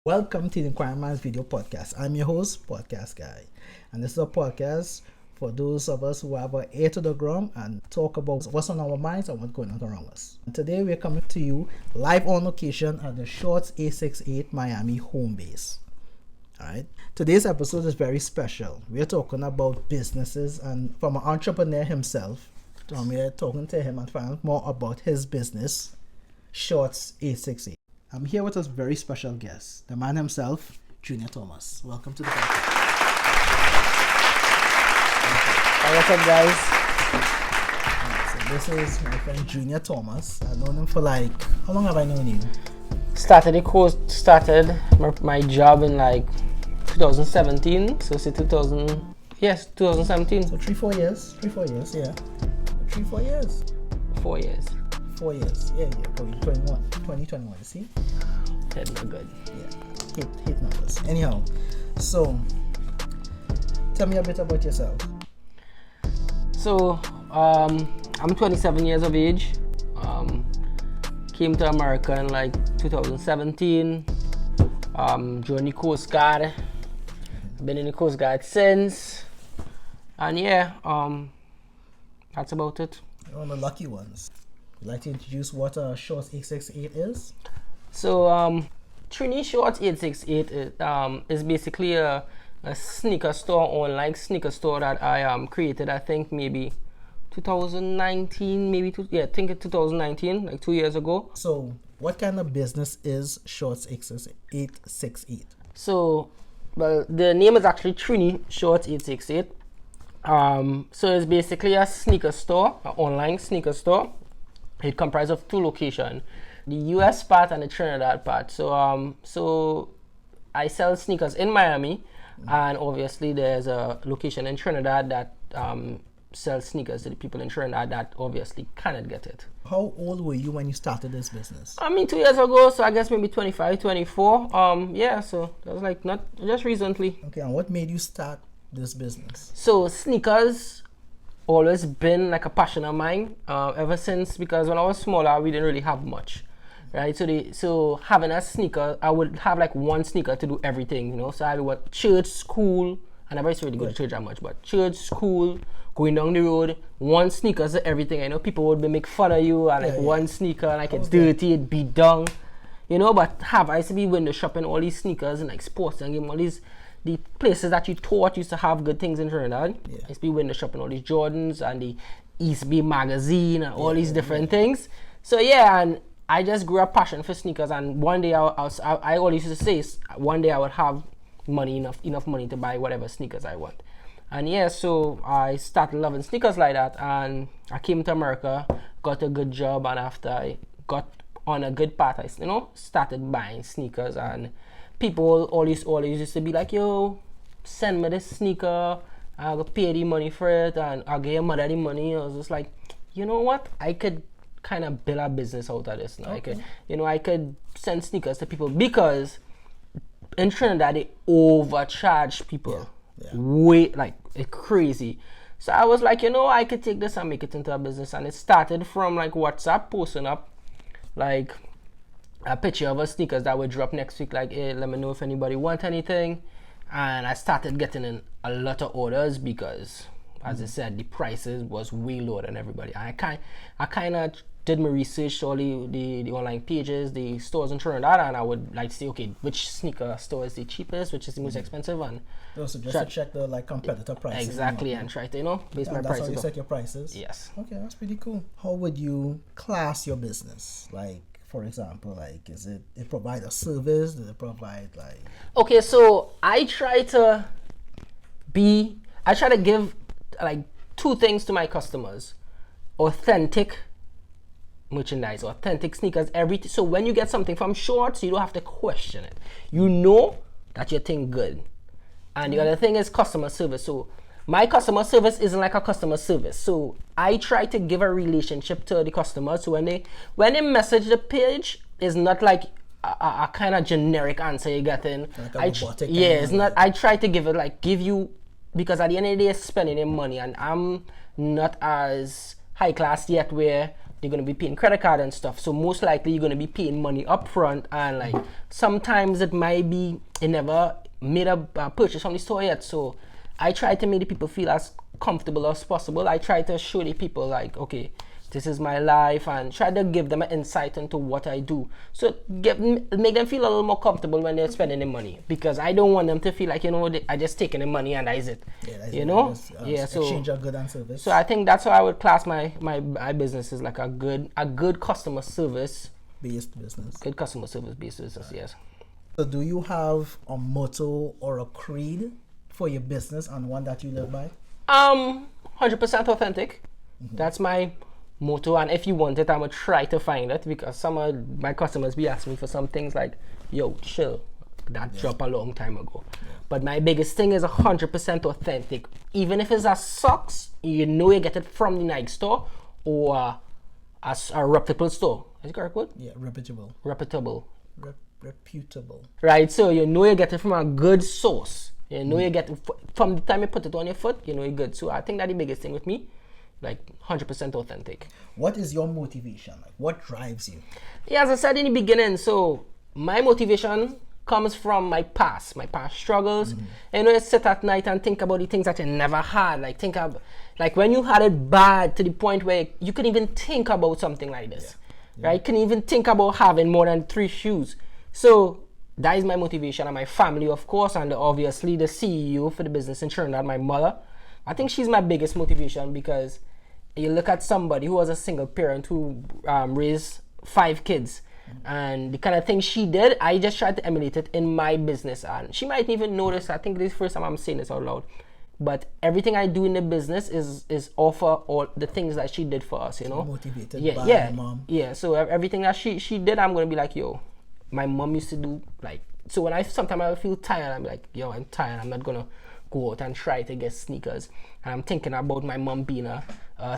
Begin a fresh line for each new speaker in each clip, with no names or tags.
Welcome to the InquiringMinds video podcast. I'm your host, Podcast Guy, and this is a podcast for those of us who have our ear to the ground and talk about what's on our minds and what's going on around us. And today we're coming to you live on location at the Shorts868 Miami home base. Alright. Today's episode is very special. We're talking about businesses and from an entrepreneur himself. We're talking to him and find out more about his business, Shorts868. I'm here with a very special guest, the man himself, Junior Thomas. Welcome to the podcast.
What's up, guys?
So this is my friend Junior Thomas. I've known him for how long have I known you?
Started my job in 2017. So say 2017.
So 3-4 years. 3-4 years, yeah. 3-4 years.
4 years.
4 years. Yeah. 2021, see?
Head not good.
Yeah. Hate numbers. Anyhow, so tell me a bit about yourself.
So, I'm 27 years of age. Came to America in 2017. Joined the Coast Guard. Been in the Coast Guard since. And yeah, that's about it.
You're one of the lucky ones. Would you like to introduce what Shorts868 is?
So, Trini Shorts868 is basically a sneaker store, online sneaker store that I created, I think maybe 2019, I think it's 2019, 2 years ago.
So, what kind of business is Shorts868?
So, well, the name is actually Trini Shorts868. So it's basically a sneaker store, an online sneaker store. It comprises of 2 locations, the US part and the Trinidad part. So I sell sneakers in Miami, and obviously there's a location in Trinidad that sells sneakers to the people in Trinidad that obviously cannot get it.
How old were you when you started this business?
2 years ago, so I guess maybe 25, 24. Yeah, so that was not just recently.
Okay, and what made you start this business?
So sneakers always been a passion of mine ever since, because when I was smaller we didn't really have much, right? So having a sneaker, I would have one sneaker to do everything, so I would church, school, and I never used to really go to church that much, but church, school, going down the road, one sneaker to everything. I know people would make fun of you and one sneaker it's dirty, it beat down, but I used to be window shopping all these sneakers and sports and game, all these the places that you thought used to have good things in Trinidad. I used to be window shopping all these Jordans and the East Bay magazine and all these different things. So yeah, and I just grew a passion for sneakers, and one day I always used to say one day I would have enough money to buy whatever sneakers I want. And yeah, so I started loving sneakers like that, and I came to America, got a good job, and after I got on a good path, I started buying sneakers, and people always used to be like, yo, send me this sneaker, I'll pay the money for it, and I'll get your mother the money. I was just like, you know what, I could kind of build a business out of this now. Okay. I could send sneakers to people, because in Trinidad they overcharge people way crazy. So I was like, I could take this and make it into a business, and it started from WhatsApp posting up a picture of a sneakers that would drop next week, hey, let me know if anybody want anything. And I started getting in a lot of orders because, as I said, the prices was way lower than everybody. I kind of did my research, all the online pages, the stores in Trinidad, and I would say, okay, which sneaker store is the cheapest, which is the most expensive, and
so just to check the competitor prices.
Exactly, and try to base my prices.
That's how you set your prices.
Yes.
Okay, that's pretty cool. How would you class your business? For example, is it provide a service? Does it provide
Okay, so I try to give 2 things to my customers: authentic merchandise, authentic sneakers, everything. So when you get something from Shorts, you don't have to question it. You know that your thing good. And the other thing is customer service. So my customer service isn't like a customer service. So I try to give a relationship to the customers. So when they message the page, it's not like a kind of generic answer you get in. It's not. I try to give you, because at the end of the day, spending your money, and I'm not as high class yet where you're gonna be paying credit card and stuff. So most likely you're gonna be paying money up front, and like sometimes it might be you never made a purchase from the store yet. So I try to make the people feel as comfortable as possible. I try to show the people like, okay, this is my life, and try to give them an insight into what I do. So make them feel a little more comfortable when they're spending the money, because I don't want them to feel like, I just taking the money and that is it. So
exchange of good and service.
So I think that's how I would class my business as like a good customer service
based business.
Good customer service based business, yes.
So do you have a motto or a creed for your business and one that you live by?
100% authentic. That's my motto, and if you want it, I'm gonna try to find it, because some of my customers be asking me for some things like, yo, chill, that dropped a long time ago. But my biggest thing is 100% authentic. Even if it's a socks, you get it from the Nike store or a reputable store. Is it correct word?
Yeah, reputable.
Reputable.
Reputable.
Right, so you get it from a good source. You get it from the time you put it on your foot, you're good. So I think that's the biggest thing with me. Like 100% authentic.
What is your motivation? Like, what drives you?
Yeah, as I said in the beginning, so my motivation comes from my past struggles. You sit at night and think about the things that you never had. Like think of, like when you had it bad to the point where you couldn't even think about something like this, right? You couldn't even think about having more than 3 shoes. So that is my motivation, and my family, of course, and obviously the CEO for the business in Trinidad, my mother. I think she's my biggest motivation, because you look at somebody who was a single parent who raised 5 kids, and the kind of thing she did, I just tried to emulate it in my business. And she might even notice, I think this is the first time I'm saying this out loud, but everything I do in the business is offer all the things that she did for us,
Motivated by your mom.
Yeah, so everything that she did, I'm going to be like, yo, my mom used to do, like, so when sometimes I feel tired, I'm like, yo, I'm tired, I'm not going to go out and try to get sneakers. And I'm thinking about my mom being a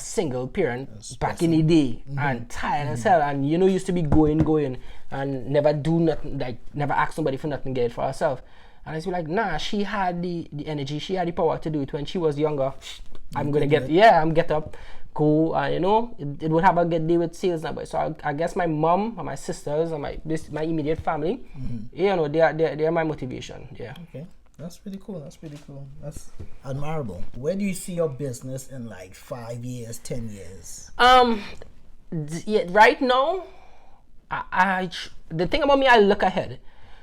single parent back in the day, and tired as hell, and used to be going and never do nothing, like never ask somebody for nothing, get it for herself. And I was like, nah, she had the energy, she had the power to do it when she was younger. I'm get up, go, it would have a good day with sales now. But so I guess my mom and my sisters and my immediate family, they are my motivation. Yeah.
Okay. That's pretty cool. That's admirable. Where do you see your business in like 5 years, 10 years?
Right now, the thing about me, I look ahead.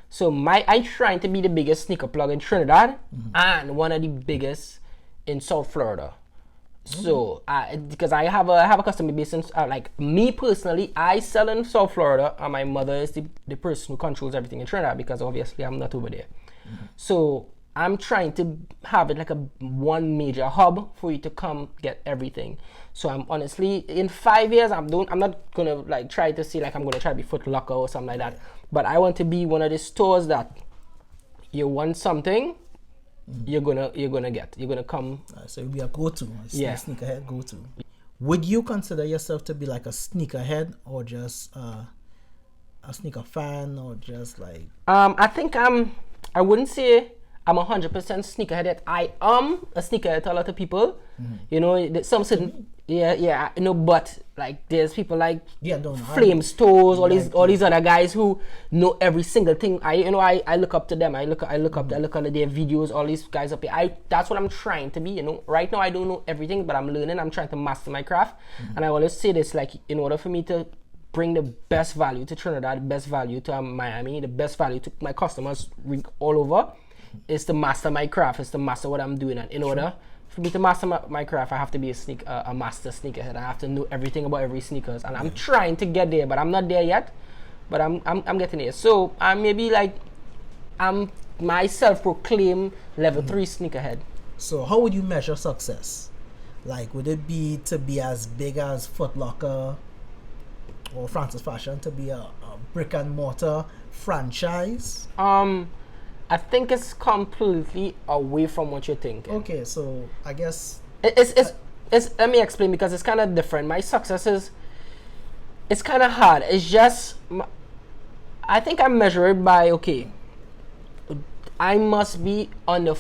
So I'm trying to be the biggest sneaker plug in Trinidad and one of the biggest in South Florida. So because I have a customer base in, like me personally, I sell in South Florida, and my mother is the person who controls everything in Trinidad, because obviously I'm not over there. So I'm trying to have it like one major hub for you to come get everything. So I'm honestly, in 5 years, I'm not gonna like try to see like I'm gonna try to be Foot Locker or something like that. But I want to be one of the stores that you want something, you're gonna get. You're gonna come.
So you'll be a go-to, sneakerhead go-to. Would you consider yourself to be like a sneakerhead, or just a sneaker fan, or just like?
I think I wouldn't say I'm 100% sneakerhead yet. I am a sneakerhead to a lot of people. Some certain, but like there's people like Flame Stores, all these other guys who know every single thing. I look up to them. I look at their videos. All these guys up here. That's what I'm trying to be. Right now I don't know everything, but I'm learning. I'm trying to master my craft, and I always say this: like, in order for me to bring the best value to Trinidad, the best value to Miami, the best value to my customers all over, is to master my craft, is to master what I'm doing. And in order for me to master my craft, I have to be a master sneakerhead. I have to know everything about every sneakers, and I'm trying to get there, but I'm not there yet. But I'm getting there. So I'm maybe like I'm my self-proclaimed level 3 sneakerhead.
So how would you measure success? Like, would it be to be as big as Foot Locker or Francis Fashion, to be a brick and mortar franchise?
I think it's completely away from what you're thinking.
Okay, so I guess
it's let me explain, because it's kind of different. My success it's kind of hard. It's just I think I measure it by, okay, I must be on the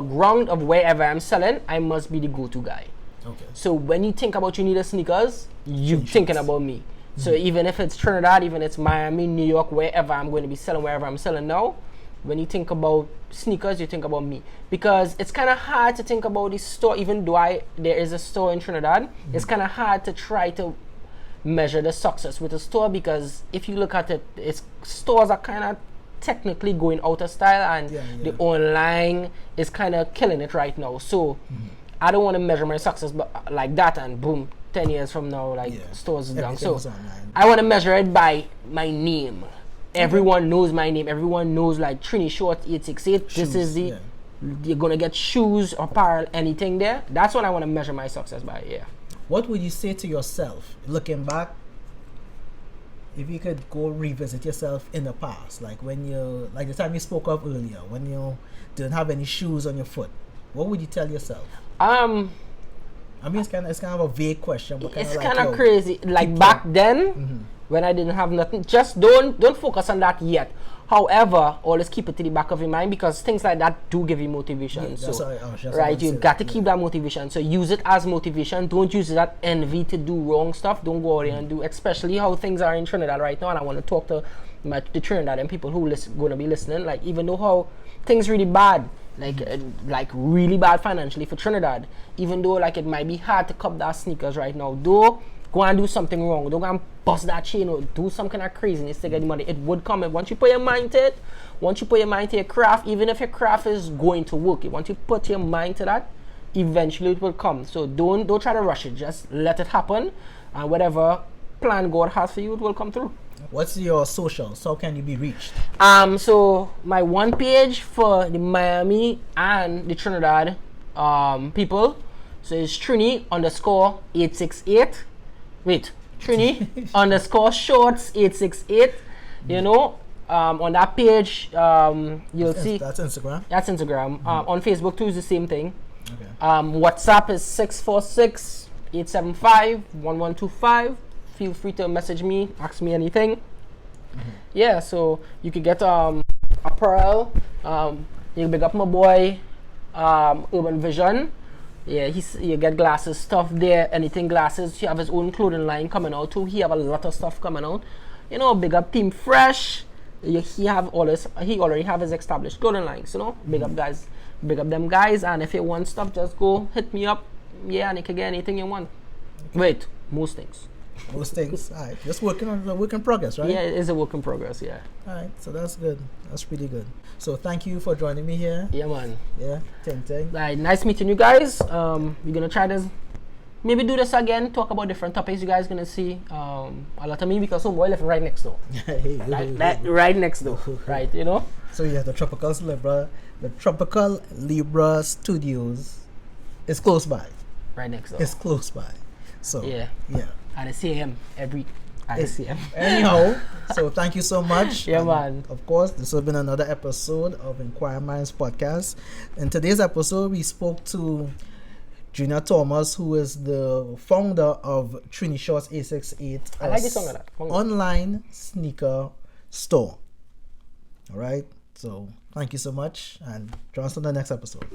ground of wherever I'm selling. I must be the go-to guy.
Okay.
So when you think about you need a sneakers, you're thinking about me. So even if it's Trinidad, even if it's Miami, New York, wherever I'm going to be selling, wherever I'm selling now, when you think about sneakers, you think about me. Because it's kind of hard to think about this store, even though there is a store in Trinidad, it's kind of hard to try to measure the success with a store, because if you look at it, stores are kind of technically going out of style, and the online is kind of killing it right now. So I don't want to measure my success like that, and boom, 10 years from now, like stores is down. So I want to measure it by my name. Everyone knows my name. Everyone knows like Trini Shorts868. This is you're gonna get shoes, apparel, anything there. That's what I want to measure my success by. Yeah.
What would you say to yourself looking back? If you could go revisit yourself in the past, like when you, like the time you spoke of earlier, when you didn't have any shoes on your foot, what would you tell yourself? I mean, it's kind of a vague question, but
it's kind of crazy. Like back then, when I didn't have nothing, just don't focus on that yet. However, always keep it to the back of your mind, because things like that do give you motivation.
Yeah,
so, right, you got to keep that motivation. So use it as motivation. Don't use that envy to do wrong stuff. Don't go out there and do, especially how things are in Trinidad right now. And I want to talk to the Trinidad and people who going to be listening. Like, even though how things really bad, like really bad financially for Trinidad, even though like it might be hard to cop that sneakers right now, though, go and do something wrong. Don't go and bust that chain or do some kind of craziness to get the money. It would come. And once you put your mind to it, once you put your mind to your craft, even if your craft is going to work, once you put your mind to that, eventually it will come. So don't try to rush it. Just let it happen, and whatever plan God has for you, it will come through.
What's your socials? How can you be reached?
So my one page for the Miami and the Trinidad people, so it's Trini _868. Wait, Trini _ Shorts868. You know, on that page, you'll see.
That's Instagram.
That's Instagram. On Facebook too is the same thing.
Okay.
WhatsApp is 646-875-1125. Feel free to message me, ask me anything. Yeah, so you could get apparel. You can big up my boy, Urban Vision. Yeah, you get glasses stuff there, anything glasses. He have his own clothing line coming out too. He have a lot of stuff coming out. You know, big up Team Fresh. He already have his established clothing lines. You know, big up guys, big up them guys. And if you want stuff, just go hit me up. Yeah, and you can get anything you want. Wait, most things.
Most things. All right, just working on the work in progress, right?
Yeah, it is a work in progress. Yeah.
All right, so that's good. That's pretty good. So thank you for joining me here.
Yeah, man.
Yeah, ting.
Right, nice meeting you guys. We're gonna try this. Maybe do this again. Talk about different topics. You guys gonna see a lot of me, because homeboy left right next door. Right next door. Right, you know.
So yeah, the Tropical Libra Studios is close by.
Right next door.
It's close by. So
yeah. I see him
Anyhow, so thank you so much.
Yeah, man.
Of course, this has been another episode of Inquiring Minds podcast. In today's episode, we spoke to Junior Thomas, who is the founder of Trini Shorts868.
I like the song of that.
Online sneaker store. All right. So thank you so much, and join us on the next episode.